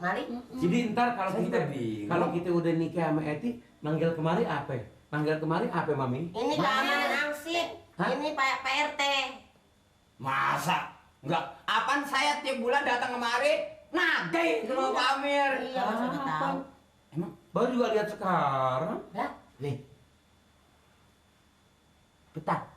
Mari. Jadi ntar kalau kita udah nikah sama Eti, manggil kemari apa? Manggil kemari apa, Mami? Ini keamanan angsip. Ini Pak RT. Masa? Enggak. Apaan saya tiap bulan datang kemari nagih sama Pak Amir. Iya, sudah tahu. Emang baru juga lihat sekarang. Dah. Nih. Betah.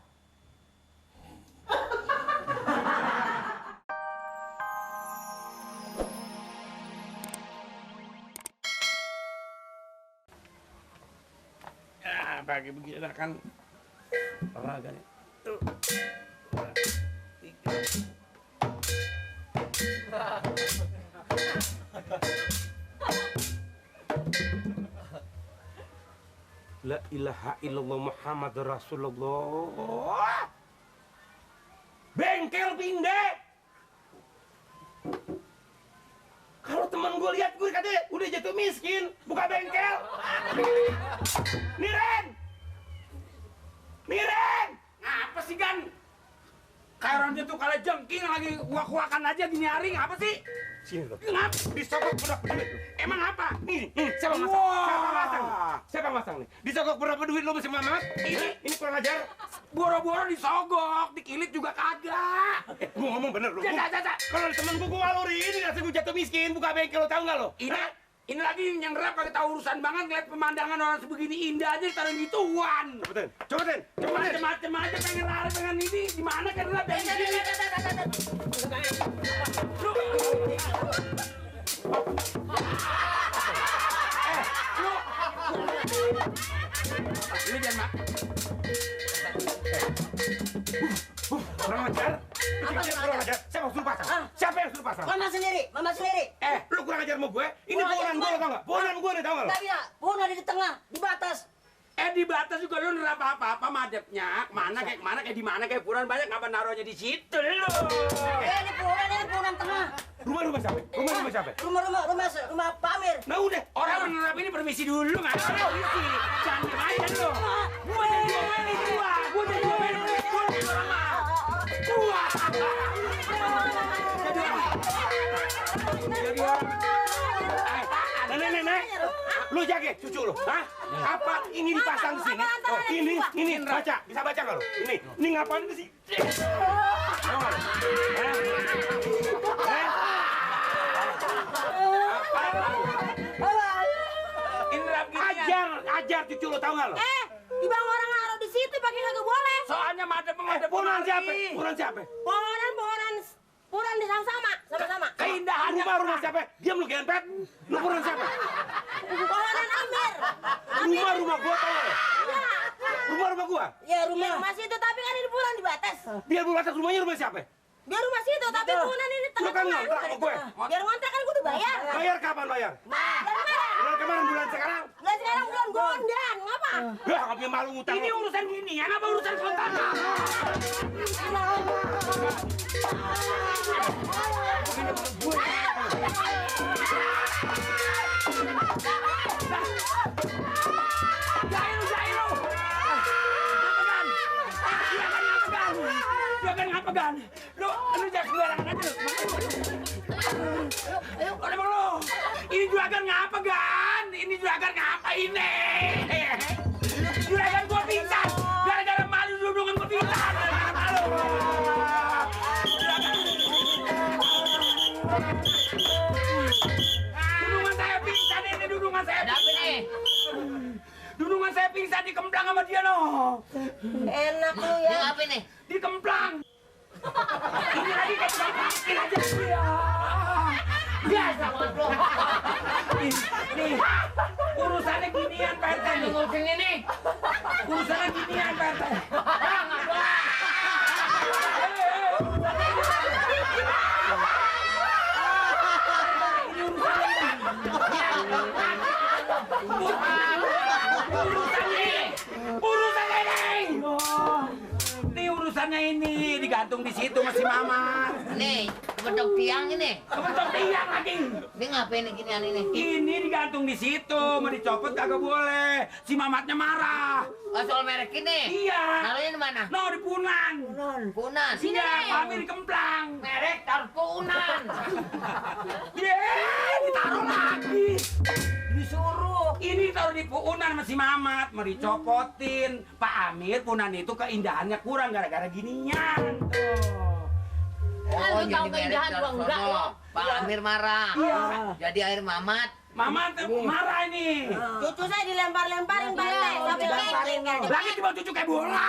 Ya, pagi begini kan olahraga nih. Tuh. 3. La ilaha illallah Muhammad Rasulullah. Bengkel pindah. Kalau teman gue lihat gue katanya udah jatuh miskin, buka bengkel. Miren! Miren! Apa sih, Gan? Kayak orang tuh kalau jengking lagi wak-wakan aja gini hari, apa sih? Sini loh. Ngap? Disogok berapa duit lu? Emang apa? Nih, siapa masang? Siapa masang? Siapa masang nih? Disogok berapa duit lu masih Mamat? Ini kurang ajar. Boro-boro disogok, dikilit juga kagak. Gua ngomong bener lu. Kalau temen gua waluri ini ngasih gua jatuh miskin, buka bengkel, lo tau nggak lo? Ini lagi yang rap kagak tahu urusan banget, ngeliat pemandangan orang sebegini indah aja taruh gituan. Coba macem-macem aja pengen lari pengen ini di mana kan rap yang ini. Ini jangan mak. Kurang ajar. Kurang ajar. Siapa yang suruh pasang? Siapa yang suruh pasang? Mama sendiri. Lu kurang ajar sama gue. Ini pohonan gue, tau nggak? Pohonan gue nih, tau nggak lo? Tapi ya, pohon ada di tengah, di batas. Di batas juga lu nerap apa-apa madepnya. Kemana kayak di mana kayak puran banyak ngapa naruhnya di situ lu. Ini pohon tengah. Rumah siapa? Rumah Pak Amir. Nah udah, orang menerap ini permisi dulu nggak? Permisi. Jangan aja lu. Gua jadi diomelin gua. Gua jadi orang. Jadi orang. Nenek, lu jaga cucu lu, hah? Apa ini dipasang di sini? Oh, ini baca, bisa baca nggak lu? Ini ngapain di sini? Ajar cucu lu, tahu nggak lu? Di bang orang naruh di situ pakai nggak boleh. Soalnya madep pohonan siapa? Pohonan di sama-sama. Keindahan rumah siapa? Diam lu gempet. Lu pohonan siapa? Pohonan Amir. Rumah gua tahu nggak? Rumah gua? Ya rumah situ tapi kan ini pohonan di batas. Biar lu batas rumahnya rumah siapa? Biar rumah situ tapi pohonan ini Lu kan ngontrak sama gue. Biar ngontrak kan gue udah bayar. Bayar kapan bayar? Bulan kemarin, bulan sekarang? Bulan sekarang bulan gondang, ngapa? Ya, nggak punya malu ngutang. Ini urusan gini ya, apa urusan kontrakan? Jairu. Jangan ngapakan. Lu jangan sembarangan aja. Emang lu, ini juragan ngapa, Gan? Ini juragan ngapa ini? Juragan gua pingsan, gara-gara malu dudungan gua pingsan, gara-gara malu. Dudungan saya pingsan ini, dudungan saya. Ada apa nih? Dudungan saya pingsan dikemplang sama dia, no. Enak lu ya. Ini apa nih? Dikemplang. Ini lagi kayak bikin aja dia. Biasa banget lo. Nih, urusannya ginian Pak RT. Ngurusin ini. Urusannya ginian Pak RT. Urusannya ini digantung di situ masih Mama. Nih, kebetok tiang ini. Kebetok tiang lagi. Ini ngapain nih ginian ini? Ini digantung di situ, mau dicopot kagak boleh. Si Mamatnya marah. Oh, soal merek ini? Iya. Naruhnya di mana? No, di Punan. Punan. Iya, kami di Kemplang. Merek taruh Punan. Yeay, taruh lagi. Disuruh. Ini taruh di puunan sama si Mamat, mau dicopotin. Pak Amir, punan itu keindahannya kurang gara-gara ginian. Tuh. Lu tahu keindahan gua enggak lo. Pak Amir marah. Iya. Jadi air Mamat. Mamat marah ini. Cucu saya dilempar-lemparin Pak RT sampai lemparin kan. Lagi tiba cucu kayak bola.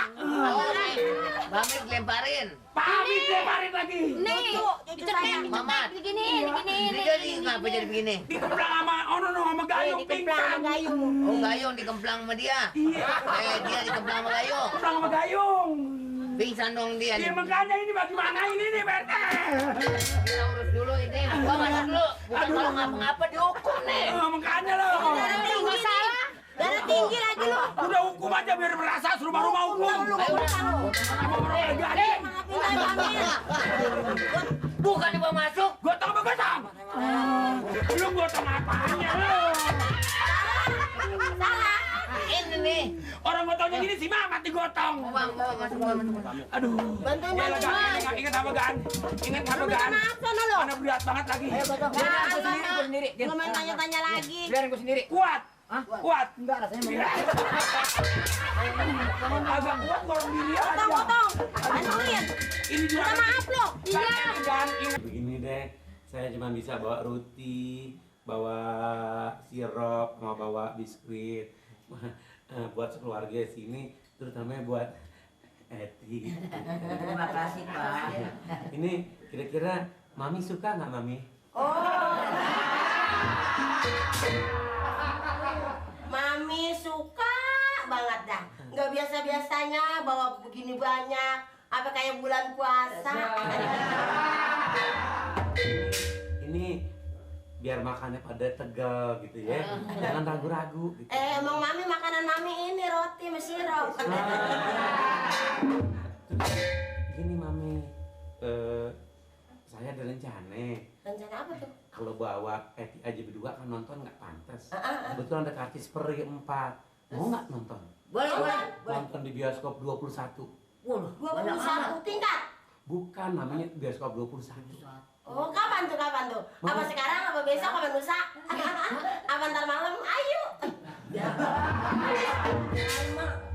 Pak Amir dilemparin. Pak Amir lemparin lagi. Nih, Cucu saya. Mamat. begini. Ini jadi ngapa jadi begini? Dikemplang sama sama Gayung Dikemplang pingsan. sama Gayung. Oh Gayung dikemplang sama dia. Iya. Dia dikemplang sama Gayung. Kemplang sama Gayung. Pingsan dong dia. Iya makanya ini bagaimana ini nih Pak RT. Kita urus dulu ini. Gua masuk dulu. Bukan Aduh. kalau ngapa-ngapa dihukum nih. Makanya loh. Darah tinggi salah. Darah tinggi lagi lu. Udah hukum aja biar berasa rumah-rumah hukum. Ayo udah. Sama orang gaji. Maafin saya Pak Amir. Bukan dibawa masuk. Gotong apa gotong? Lu gotong apanya lu? Salah. Ini nih. Orang gotongnya gini si Mamat digotong. Bang, masuk. Aduh. Bantuin Ya, bantuin. Gan. Mas. Ingat apa Gan? Ingat apa Gan? Maaf sana lu. Mana berat banget lagi. Gua sendiri. Gua main tanya-tanya lagi. Biarin gue sendiri. Kuat. Kuat. Enggak, rasanya mau. Agak kuat kalau diri aja. Potong. Bantuin. Ini juga. Minta maaf lu. Gan. Ingat. Begini deh, saya cuma bisa bawa roti, bawa sirup, mau bawa biskuit buat keluarga sini, terutama buat Eti. Terima kasih, Pak. Ini kira-kira Mami suka nggak Mami? Mami suka banget dah. Nggak biasa-biasanya bawa begini banyak. Apa kayak bulan puasa. Ini biar makannya pada tegal gitu ya, jangan ragu-ragu. Gitu. Emang Mami makanan Mami ini roti sama sirup. Gini Mami, saya ada rencana. Rencana apa tuh? Kalau bawa Eti aja berdua kan nonton nggak pantas. Kebetulan ada karcis per 4. Mau nggak nonton? Boleh. Nonton di bioskop 21. Waduh, 21 tingkat. Bukan, namanya bioskop 21. Oh, kapan tuh? Apa sekarang, apa besok, apa lusa? Apa ntar malam? Ayo.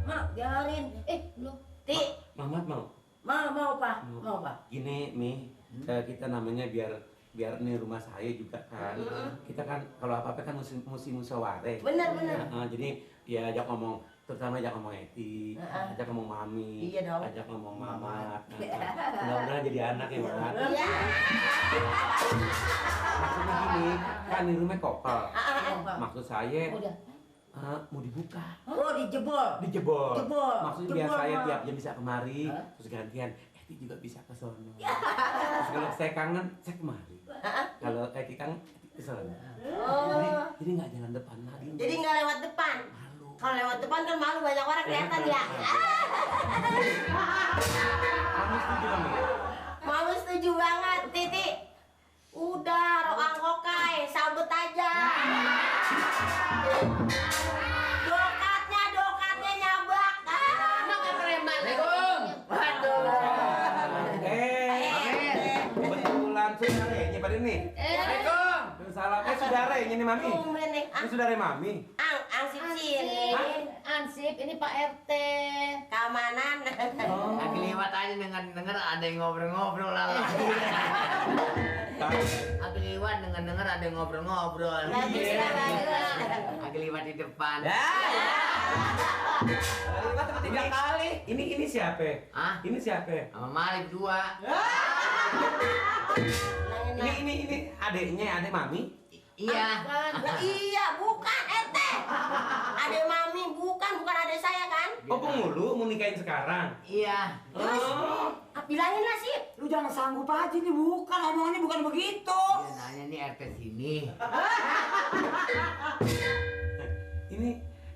Mak, biarin. Lu Ti, Mamat mau? Mau, Pak. Mau, Pak. Gini, Mi, kita namanya biar ini rumah saya juga kan. Kita kan kalau apa-apa kan mesti musyawarah. bener. Jadi ya ajak ngomong, terutama ajak ngomong Eti, ajak ngomong Mami, Iya dong. ajak ngomong Mamat. Mudah-mudahan jadi anak ya Mamat. Iya. Maksudnya gini, kan ini rumah kopel. Maksud saya udah. mau dibuka. Oh, dijebol. Dijebol. Jebol. Maksudnya biar Jebol, saya Mak. tiap jam bisa kemari, terus gantian Eti juga bisa ke sono. Terus kalau saya kangen, saya kemari. Kalau Eti kangen, Eti ke sono. Jadi nggak jalan depan lagi. Jadi nggak lewat depan. Malu. Kalau lewat depan kan malu, banyak orang kelihatan ya. Kamu setuju Mami? Mami setuju banget, Titi. Udah, roang kokai, sabut aja. Dokatnya nyabak. Kebetulan saudaranya pada nih. Salam, saudara ini nih Mami. Tumben nih. Ini saudara Mami. Ang sip-sip. Ansip, ini Pak RT. Keamanan. Lagi lewat aja denger ada yang ngobrol-ngobrol lah. Lagi lewat denger ada yang ngobrol-ngobrol. Bagus lah, bagus. Lagi lewat di depan. Lewat sampai 3 kali. Ini siapa? Hah? Ini siapa? Sama Malik 2. Ini adiknya, adik Mami. Iya. Lah iya, bukan RT. Adek Mami, bukan adek saya kan? Oh penghulu mau nikahin sekarang. Iya. Terus, bilangin lah sih. Lu jangan sanggup aja nih, bukan. Omongannya bukan begitu. Dia nanya nih RT sini.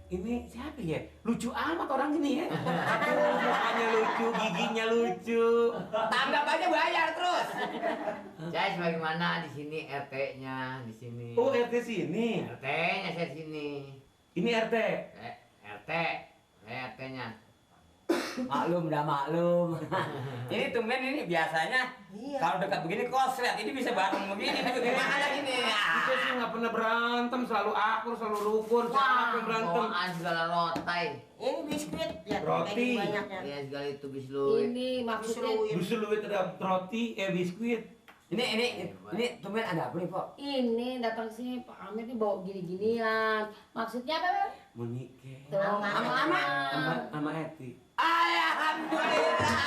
Ini siapa ya? Lucu amat orang ini ya. Mukanya lucu, giginya lucu. Tanggap aja bayar terus. Saya sebagaimana di sini RT-nya di sini. Oh RT sini. RT-nya saya di sini. Ini RT. RT, saya RT-nya. Maklum dah maklum. Ini tumben ini biasanya Iya. kalau dekat begini koslet, ini bisa bareng begini, gimana gini? Kita sih nggak pernah berantem, selalu akur, selalu rukun. Siapa yang berantem? bawaan segala rotai. Ini biskuit ya Roti. kayak gini banyaknya. Ya segala itu bisluit. Ini maksudnya Biskuit. Disuruh ada roti, biskuit. Ini tumben ada apa nih, Pak? ini datang sini Pak Amir nih bawa gini-ginian. Maksudnya apa? Beb? Mau nikah. Tuh, Sama Eti. Alhamdulillah.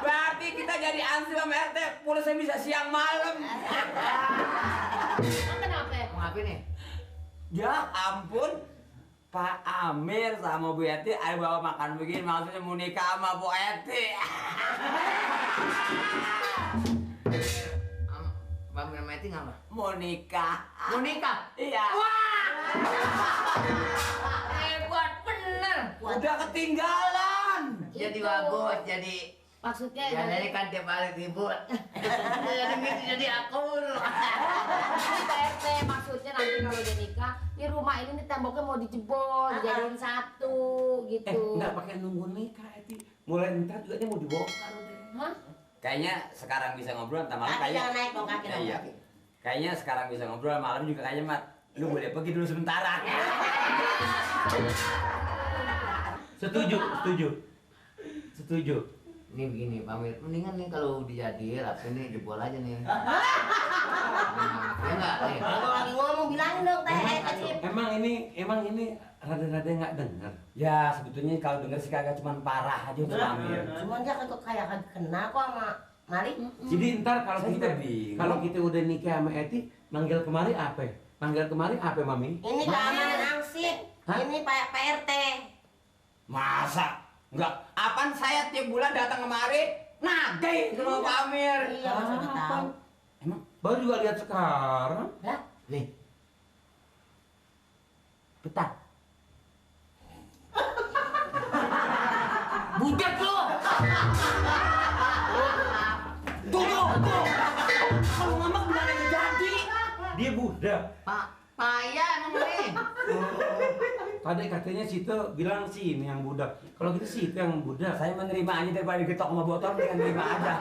Berarti kita jadi ansip sama RT, pulsa bisa siang malam. Kenapa? Mau ngapain nih? Ya ampun, Pak Amir sama Bu Eti ayo bawa makan begini, maksudnya mau nikah sama Bu Eti. Bang Meti ngapa? Mau nikah. Mau nikah? Iya. Hebat bener. Udah ketinggalan. Jadi Itu. bagus, jadi Maksudnya jadi kan tiap hari ribut. Jadi gitu jadi akur. Pak RT maksudnya nanti kalau udah nikah di rumah ini nih temboknya mau dijebol, dijadiin satu gitu. Nggak pakai nunggu nikah, Eti. Mulai ntar juga dia mau dibongkar udah. Hah? Kayaknya sekarang bisa ngobrol, ntar malam Kaki kayaknya. jangan naik dong kaki dong. Iya. Kayaknya sekarang bisa ngobrol, malam juga kayaknya Mat. Lu boleh pergi dulu sementara. Setuju. Ini begini, Pak Mir. Mendingan nih kalau dijadiin apa ini jebol aja nih. Ya enggak? Nih. Kalau lagi ngomong bilangin dong teh kecil. Emang ini rada-rada nggak dengar. Ya sebetulnya kalau denger sih kagak cuman parah aja untuk Amir. Cuman dia kagak kayak kagak kenal kok sama Mari. Jadi ntar kalau Saya kita juga bingung. kalau kita udah nikah sama Eti, manggil kemari apa? Manggil kemari apa, Mami? Ini keamanan angsip. Hah? Ini Pak RT. Masa? Enggak. Apaan saya tiap bulan datang kemari nagih sama Pak Amir. Iya, masa udah tahu. Emang baru juga lihat sekarang. Lah, Nih. Betah. Budak lo. Tuh. Kalau ngambek benar yang jadi. Dia budak. Pak Paya emang nih. Tadi katanya Sito bilang sih ini yang budak. Kalau gitu Sito yang budak. Saya menerima aja daripada digetok sama botol, dengan terima aja.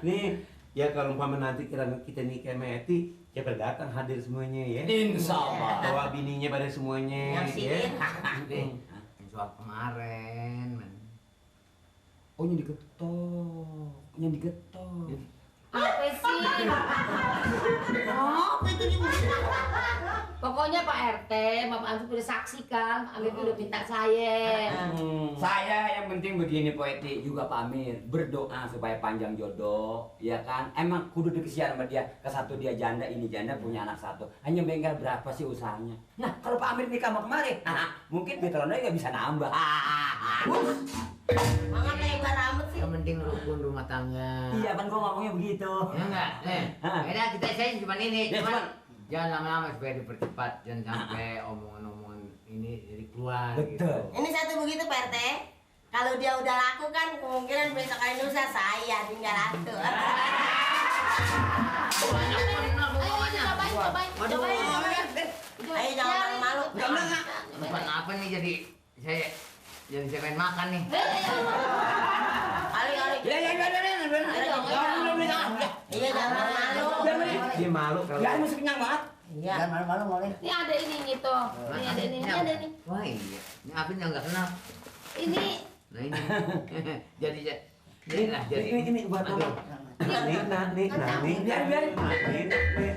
Nih, ya kalau umpama nanti kita nikah sama Eti, ya datang hadir semuanya ya. Insya Allah. Bawa bininya pada semuanya Nyaksiin. Nih, soal kemarin. Men. Oh yang digetok. Apa sih? apa itu dia? Pokoknya Pak RT, Bapak Ansip udah saksikan, Pak Amir udah minta saya. Saya yang penting begini Pak Eti, juga Pak Amir berdoa supaya panjang jodoh, ya kan? Emang kudu dikesian sama dia, ke satu dia janda, ini janda punya anak satu. Hanya bengkel berapa sih usahanya? Nah kalau Pak Amir nikah sama kemarin, mungkin veterannya nggak bisa nambah. Mama kayak ibar amat sih. Yang penting rukun rumah tangga. Iya kan gua ngomongnya begitu. Ya enggak? Nih. Beda kita saya cuma ini, Ya, cuman cuman- jangan lama-lama supaya dipercepat, jangan sampai omongan-omongan ini jadi keluar Betul. gitu. Ini satu begitu Pak RT. Kalau dia udah laku kan kemungkinan besok hari lusa saya tinggal atur. Banyak benar pokoknya. Cobain. Ayo jangan malu-malu. Enggak. Bukan apa nih jadi saya pengen makan nih. Ali. Ya. Iya jangan malu. Dia malu kalau. Ya masih kenyang banget. Iya. Jangan malu-malu boleh. Ini ada ini gitu. Ini ada ini ada ini. Wah iya. Ini Apin yang nggak kenal. Ini Nah ini. jadi Ini buat Aduh. Nih. Biarin. Nih.